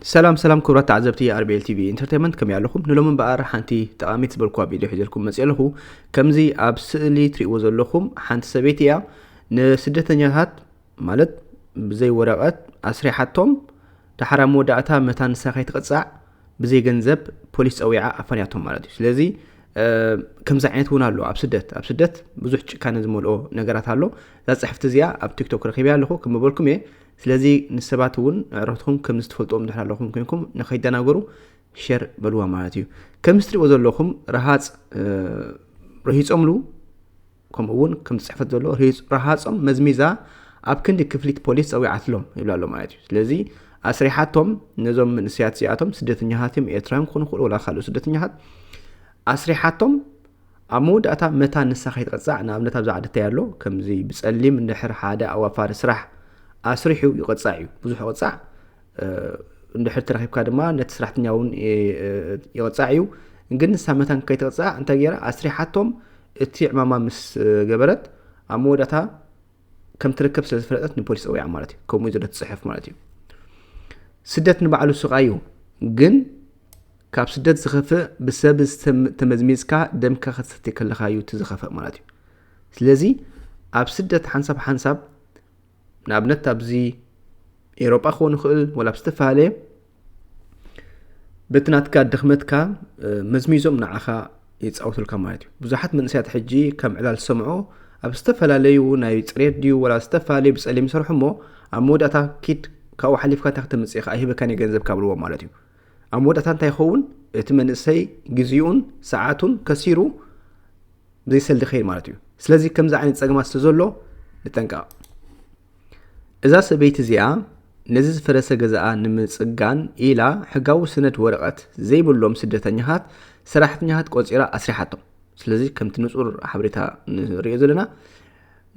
سلام كرات تعزبتي RBL TV Entertainment كم يعلقكم نلوم بقى حنتي تقاميت بركوا فيديو حجلكم مسألة كمزي أبسلي تريوز لكم حنت سبيتيا نسدتني هات مالت بزي ورقات أسرحتهم تحرم ودعتها متان ساخيت قصع بزي جنزب بوليس أويعة أفنياتهم مالتي لذي كم زعينت هنا له أبسدت بزوج كان زمولو نجارات هالو ذا صحفت زيا أب تيك توك رخيبيا له كم بقولكم إيه ስለዚህ ንሰባት እውን ዕረፍትኩም ከም ዝተፈልጦም ድሕር ኣለኹም ኮይንኩም ንኸይደናገሩ ሼር በልዋ ማለት እዩ ከም ስትሪኦ ዘለኹም ረሃጽ ረሂጾምሉ ከምኡ እውን ከም ጽሕፈት ዘሎ ረሃጾም መዝሚዛ ኣብ ክንዲ ክፍሊት ፖሊስ ፀዊዓትሎም ይብላሎ ማለት እዩ ስለዚ ኣስሪሓቶም ነዞም መንእስያት እዚኣቶም ስደተኛሃትም ኤርትራን ክኾኑ ይኽእሉ ወላ ካልኦት ስደተኛሃት ኣስሪሓቶም ኣብ መወዳእታ መታ ንሳ ከይትቐጻዕ ንኣብነት ኣብዛ ዓዲ ኣሎ ከምዚ ብጸሊም እንድሕር ሓደ ኣዋፋሪ ስራሕ أسرحوا يقطعوا بزح قطع ندحر ترخيبك دما نتسرحتنياون يقطعوا نقول نسامتان كي تقطع أنت جرا أسرحتهم تيع ماما مس جبرت عمودتها كم تركب سلسلة نبوليس أو عمارتي كم وجدت صحف مالتي سدت نبعلو سقايو جن كاب سدت زخفة بسبب تمزميزكا دمك خدستي كل خايو تزخفة مالتي لذي أب سدت حنسب نابنت تابزي إيروبا خون خل ولا بستفعله بتناتك دخمتك مزميزم نعخا يتصوت الكاميرات بزحت من سيات حجي كم على سمعه أبستفعله نايت راديو ولا استفعله بس اللي مسرحمه عمودة كيد كأو حليف كتحت مسيخ أيه بكان يجنزب كابلو مالتي عمودة تايخون تمن سي جزيون ساعاتون كسيرو زي سل خير مالتي سلازي كم زعين تسجماس تزولو نتنقع إذا سبيت زيا نزز فرس جزاء نمصقان إلى حقاو سنة ورقات زي بلوم سدتنيهات سراحتنيهات قصيرة أسرحتهم سلازي كم تنصور حبرتها ريزلنا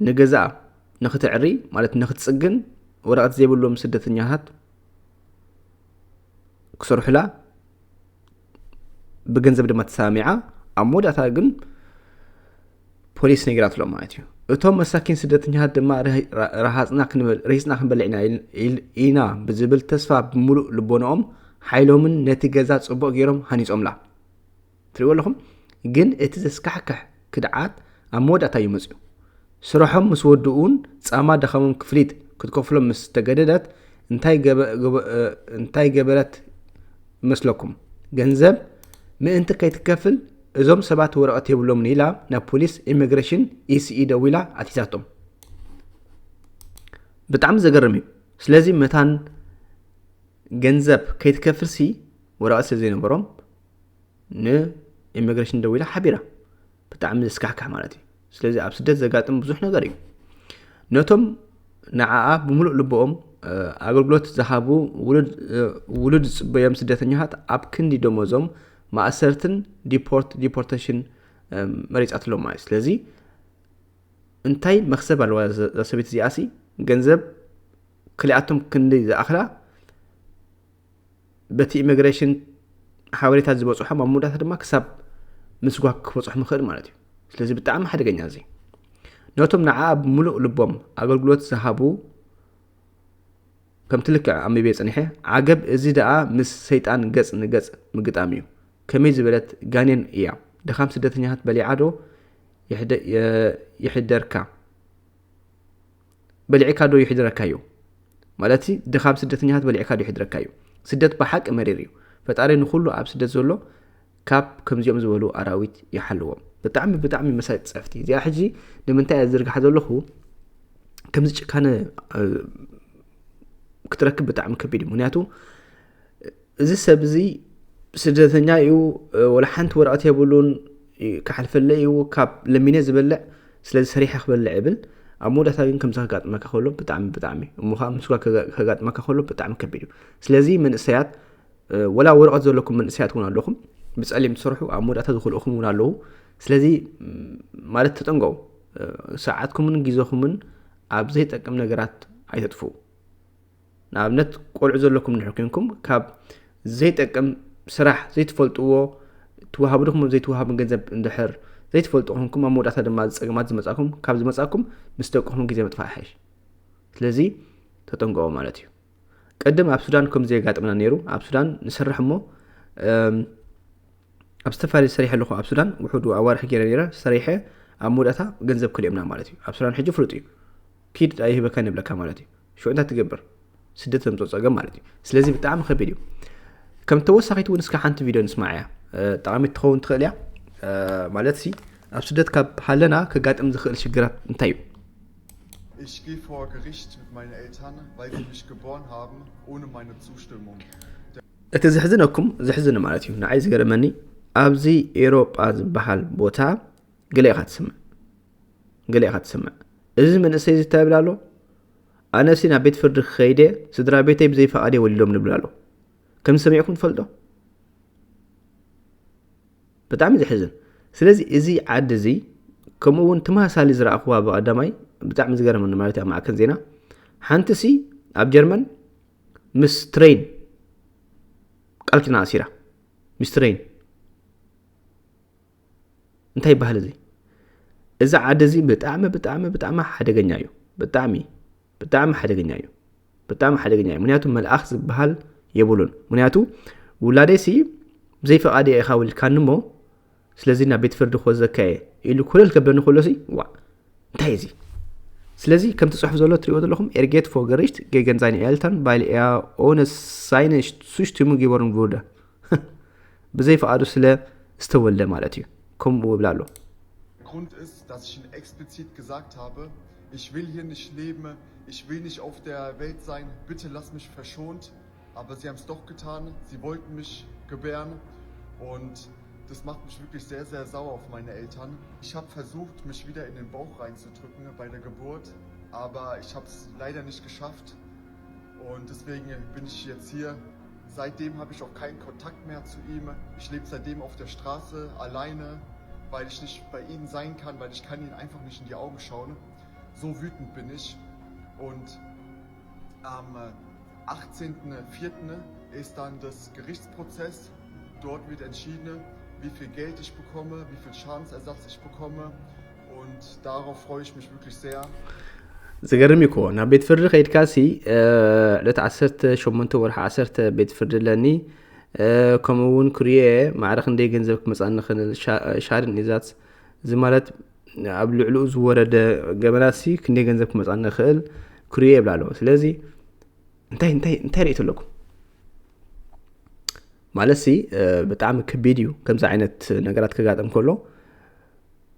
نجزاء نختعري مالت نختسقن ورقات زي بلوم سدتنيهات كسر حلا بجنزب دمت سامعة عمود أثاقن بوليس نجرات لهم ماتيو እቶም መሳኪን ስደተኛታት ድማ ረሂጽና ክንበልዕና ኢና ብዝብል ተስፋ ብምሉእ ልቦናኦም ሓይሎምን ነቲ ገዛ ጽቡቕ ገይሮም ሃኒጾምላ ትሪእዎ ኣለኹም ግን እቲ ዘስካሕክሕ ክድዓት ኣብ መወዳእታ ይመጽኡ ስራሖም ምስ ወድኡን ጻማ ደኸሞም ክፍሊት ክትከፍሎም ምስ ተገደደት እንታይ ገበረት መስለኩም ገንዘብ ምእንቲ ከይትከፍል እዞም ሰባት ወረቀት የብሎም ኒላ ናብ ፖሊስ ኢሚግሬሽን ECE ደዊላ ኣቲታቶም በጣም ዘገርም እዩ ስለዚ መታን ገንዘብ ከይትከፍልሲ ወረቀት ስለዘይነበሮም ኢሚግሬሽን ደዊላ ሓቢራ በጣም ዝስካሕካሕ ማለት እዩ ስለዚ ኣብ ስደት ዘጋጥም ብዙሕ ነገር እዩ ነቶም ንዓኣ ብምሉእ ልቦኦም ኣገልግሎት ዝሃቡ ውሉድ ጽበዮም ስደተኛታት ኣብ ክንዲ ደሞዞም ማእሰርትን ዲፖርቴሽን መሪጻት ሎም ማለት ስለዚ እንታይ መክሰብ አልዋ ዘሰቤት ዚኣሲ ገንዘብ ክሊኣቶም ክንዲ ዝኣኽላ በቲ ኢሚግሬሽን ሓበሬታ ዝበጽሖም ኣብ መወዳእታ ድማ ክሳብ ምስጓ ክበጽሖም ይኽእል ማለት እዩ ስለዚ ብጣዕሚ ሓደገኛ እዚ ነቶም ንዓ ብምሉእ ልቦም ኣገልግሎት ዝሃቡ ከም ትልክዕ ኣሚቤ ጸኒሐ ዓገብ እዚ ደኣ ምስ ሰይጣን ገጽ ንገጽ ምግጣም እዩ كميز بلد جانين إياه دخام سدتنيهات بلعادو يحدركا بلعكادو يحدركايو مالتي دخام سدتنيهات بلعكادو يحدركايو سدت بحق مريريو فتعري نخلو عب سدت زولو كاب كم زيوم زولو أراويت يحلوهم بتعمي مسايد صفتي زي حجي لما انت أزرق حدولو كم زيش كان كتركب بتعمي كبيري منياتو زي سبزي سدتنيا يو ولا حنت ورقات يبولون كحلف اللي يو كاب لمينة زبلع سلاز سريح خبلع عبل عمودة ثاني كم زهقات ما كخلو بتعمي ومخام مسوا كهقات ما كخلو بتعمي كبير سلازي من السيات ولا ورقات زولكم من السيات هنا لكم بس اللي متصرحوا عمودة تدخل أخم هنا له سلازي مالت تتنقو ساعاتكم من جيزوكم من عبزيت كم نجارات عيتفو نعمت قول عزولكم من حكيمكم كاب زيت كم سراح زي تفلطوا توهابو دكم زي توهاب ገንዘብ እንድሕር زي تفلطوهم كم مودات دما زقمات زمصاكم ካብ ዝመጻኩም مستقهم ግዜ መጥፋሕ ስለዚ ተጠንቀቁ ማለት እዩ قدم ኣብ ሱዳን ከም ዘይጋጥምና ነይሩ ኣብ ሱዳን ንሰርሕ እሞ ኣብ ዝተፋለ ሰሪሕ ኣለኹ ኣብ ሱዳን ውሑዱ ኣዋርሕ ገይረ ነይረ ሰሪሐ ኣብ መውዳእታ ገንዘብ ክልእምና ማለት እዩ ኣብ ሱዳን ሕጂ ፍሉጥ እዩ ኪድ ኣይህበካ ንብለካ ማለት እዩ ሽዑ እንታይ ትገብር ስደት ዘምፅኦ ፀገም ማለት እዩ ስለዚ ብጣዕሚ ከቢድ እዩ ከም ተወሳኺት እውን እስከ ሓንቲ ቪድዮ ንስማዕ እያ ጠቃሚት ትኸውን ትኽእል እያ ማለት ሲ ኣብ ስደት ካብ ሃለና ከጋጥም ዝኽእል ሽግራት እንታይ እዩ Ich gehe vor Gericht mit meinen Eltern, weil sie mich geboren haben, ohne meine Zustimmung. እቲ ዝሕዝነኩም ዝሕዝነ ማለት እዩ ንዓይ ዝገረመኒ ኣብዚ ኤሮጳ ዝበሃል ቦታ ገለ ኢኻ ትስምዕ እዚ መንእሰይ ዝታብል ኣሎ ኣነ ሲ ናብ ቤት ፍርዲ ክኸይደ ስድራ ቤተይ ብዘይፈቓደ ወሊዶም ንብል ኣሎ ከም ሰሚዕኩም ትፈልጦ ብጣዕሚ ዝሕዝን ስለዚ እዚ ዓዲ እዚ ከምኡ እውን ተመሳሳሊ ዝረኣኽዋ ብቐዳማይ ብጣዕሚ ዝገረመኒ ማለት እዩ ማዕከን ዜና ሓንቲ ሲ ኣብ ጀርመን ምስ ትሬን ቃል ኪዳን ኣሲራ ምስ ትሬን እንታይ ይበሃል እዚ እዚ ዓዲ እዚ ብጣዕሚ ሓደገኛ እዩ ብጣዕሚ ሓደገኛ እዩ ምክንያቱ መልኣኽ ዝበሃል የብሉን ምክንያቱ ውላደይ ሲ ብዘይፈቓደ ኢኻ ወሊድካ ንሞ ስለዚ ናብ ቤት ፍርዲ ክወዘካየ ኢሉ ኩለል ከብለኒ ከሎ ሲ ዋ እንታይ እዚ ስለዚ ከም ትፅሑፍ ዘሎ ትሪእዎ ዘለኹም ኤርጌት ፎር ገሪሽት gegen seine Eltern weil er ohne seine Zustimmung geboren wurde ብዘይፈቓዱ ስለ ዝተወልደ ማለት እዩ ከምኡ ይብላ ኣሎ Grund ist, dass ich ihnen explizit gesagt habe, ich will hier nicht leben, ich will nicht auf der Welt sein, bitte lass mich verschont. Aber sie haben es doch getan, sie wollten mich gebären und das macht mich wirklich sehr, sehr sauer auf meine Eltern. Ich habe versucht, mich wieder in den Bauch reinzudrücken bei der Geburt, aber ich habe es leider nicht geschafft und deswegen bin ich jetzt hier. Seitdem habe ich auch keinen Kontakt mehr zu ihm. Ich lebe seitdem auf der Straße alleine, weil ich nicht bei ihnen sein kann, weil ich kann ihnen einfach nicht in die Augen schauen. So wütend bin ich und am 18.04. ist dann das Gerichtsprozess. Dort wird entschieden, wie viel Geld ich bekomme, wie viel Schadensersatz ich bekomme und darauf freue ich mich wirklich sehr. ዝገርም ይኮ ናብ ቤት ፍርዲ ከይድካ ሲ ዕለት 18 ወርሒ 10 ቤት ፍርዲ ለኒ ከምኡ እውን ኩርየ ማዕረኽ እንደይ ገንዘብ ክመፃኒ ንኽእል ሻድን ኢዛት እዚ ማለት ኣብ ልዕልኡ ዝወረደ ገበናት ሲ ክንደይ ገንዘብ ክመፃኒ ንኽእል ኩርየ ይብላ ኣለዎ ስለዚ እንታይ ርእይቶ ኣለኩም ማለት ሲ ብጣዕሚ ከቢድ እዩ ከምዚ ዓይነት ነገራት ከጋጥም ከሎ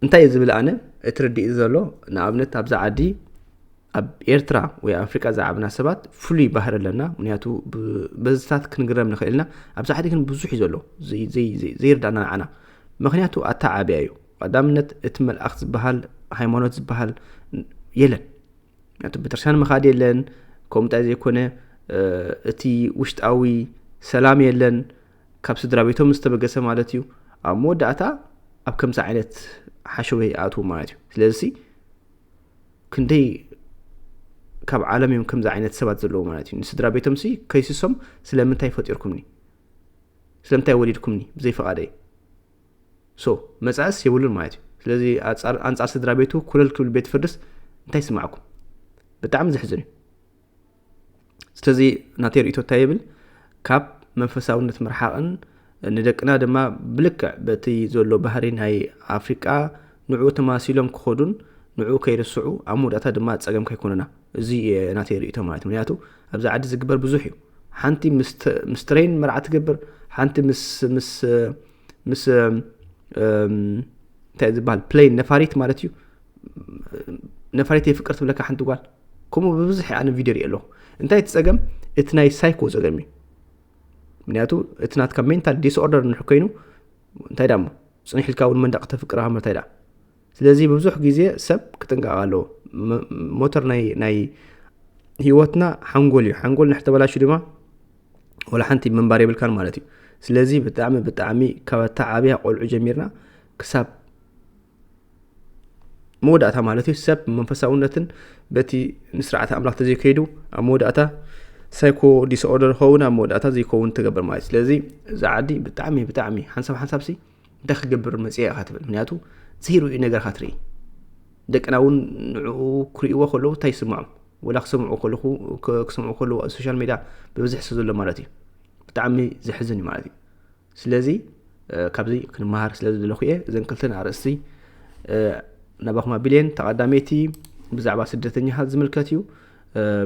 እንታይ ዝብል ኣነ እትርዲእ ዘሎ ንኣብነት ኣብዛ ዓዲ ኣብ ኤርትራ ወይ ኣፍሪካ ዝዓብና ሰባት ፍሉይ ባህሪ ኣለና ምክንያቱ በዝታት ክንግረም ንኽእልና ኣብዛ ዓዲ ግን ብዙሕ እዩ ዘሎ ዘይርዳእና ንዓና ምክንያቱ ኣተዓብያ እዩ ቀዳምነት እቲ መልኣኽ ዝበሃል ሃይማኖት ዝበሃል የለን ምክንያቱ ቤተክርስትያን መኻድ የለን ከምኡታይ ዘይኮነ እቲ ውሽጣዊ ሰላም የለን ካብ ስድራ ቤቶም ዝተበገሰ ማለት እዩ ኣብ መወዳእታ ኣብ ከምዚ ዓይነት ሓሸወ ኣቱ ማለት እዩ ስለዚ ክንደይ ካብ ዓለም እዮም ከምዚ ዓይነት ሰባት ዘለዎ ማለት እዩ ንስድራ ቤቶም ሲ ከይስሶም ስለምንታይ ፈጢርኩምኒ ስለምንታይ ወሊድኩምኒ ብዘይፈቓደይ ሶ መጻእስ የብሉን ማለት እዩ ስለዚ ኣንጻር ስድራ ቤቱ ኩለል ክብል ቤት ፍርድስ እንታይ ስማዕኩም ብጣዕሚ ዝሕዝን እዩ ስለዚ ናተይ ርእይቶ እንታይ ይብል ካብ መንፈሳውነት ምርሓቕን ንደቅና ድማ ብልክዕ በቲ ዘሎ ባህሪ ናይ ኣፍሪቃ ንዑ ተማሲሎም ክኸዱን ንዑ ከይርስዑ ኣብ መወዳእታ ድማ ፀገም ከይኮነና እዚ ናተይ ርእይቶ ማለት ምክንያቱ ኣብዚ ዓዲ ዝግበር ብዙሕ እዩ ሓንቲ ምስ ትሬን መርዓ ትገብር ሓንቲ ምስ እንታይ ዝበሃል ፕሌን ነፋሪት ማለት እዩ ነፋሪት የፍቅር ትብለካ ሓንቲ ጓል ከምኡ ብብዙሕ ኣነ ቪድዮ ርኢ ኣለኹ እንታይ ትፀገም እቲ ናይ ሳይኮ ፀገም እዩ ምክንያቱ እቲ ናትካ ሜንታል ዲስኦርደር ንሕ ኮይኑ እንታይ ዳ እሞ ፅኒሕ ኢልካ እውን መንደቕ ተፍቅርኻ ምርታይ ዳ ስለዚ ብዙሕ ግዜ ሰብ ክጥንቀቕ ኣለዎ ሞተር ናይ ህይወትና ሓንጎል እዩ ሓንጎል ንሕተበላሹ ድማ ወላ ሓንቲ መንባር የብልካን ማለት እዩ ስለዚ ብጣዕሚ ካብ ኣተዓብያ ቆልዑ ጀሚርና ክሳብ መወዳእታ ማለት እዩ ሰብ መንፈሳውነትን በቲ ንስርዓተ ኣምላኽ ተዘይከይዱ ኣብ መወዳእታ ሳይኮ ዲስኦርደር ኸውን ኣብ መወዳእታ ዘይከውን ትገብር ማለት ስለዚ እዚ ዓዲ ብጣዕሚ ሓንሳብ ሲ እንታይ ክገብር መፅአ ኢኻ ትብል ምክንያቱ ዘይርኡዩ ነገርካ ትርኢ ደቅና እውን ንዕኡ ክርእይዎ ከለዉ እንታይ ይስምዖም ولا كسمعوا كله السوشيال ميديا ببزح سزله مالتي بتعمي زحزني مالتي سلازي كابزي كنمهار سلازي دلوخيه زين كلتنا ارسي نباخما بلين تقداميتي بزعبا سدتني هاد زملكتيو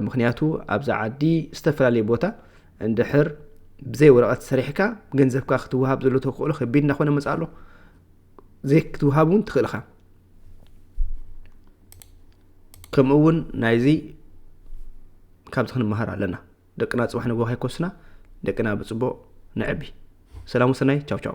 مخنياتو ابزع عدي استفلالي بوتا اندحر بزي ورقه سريحكا ገንዘብካ ክትوهاب زلو ተቆሎ ከቢድና ኮነ መጻሎ زي ክትوهابون ትخلخ ከምኡውን ናይዚ ካብዚ ክንመሃር ኣለና ደቅና ጽባሕ ንጎ ሃይኮስና ደቅና ብጽቡቕ ንዕቢ ሰላም ወሰናይ ቻው ቻው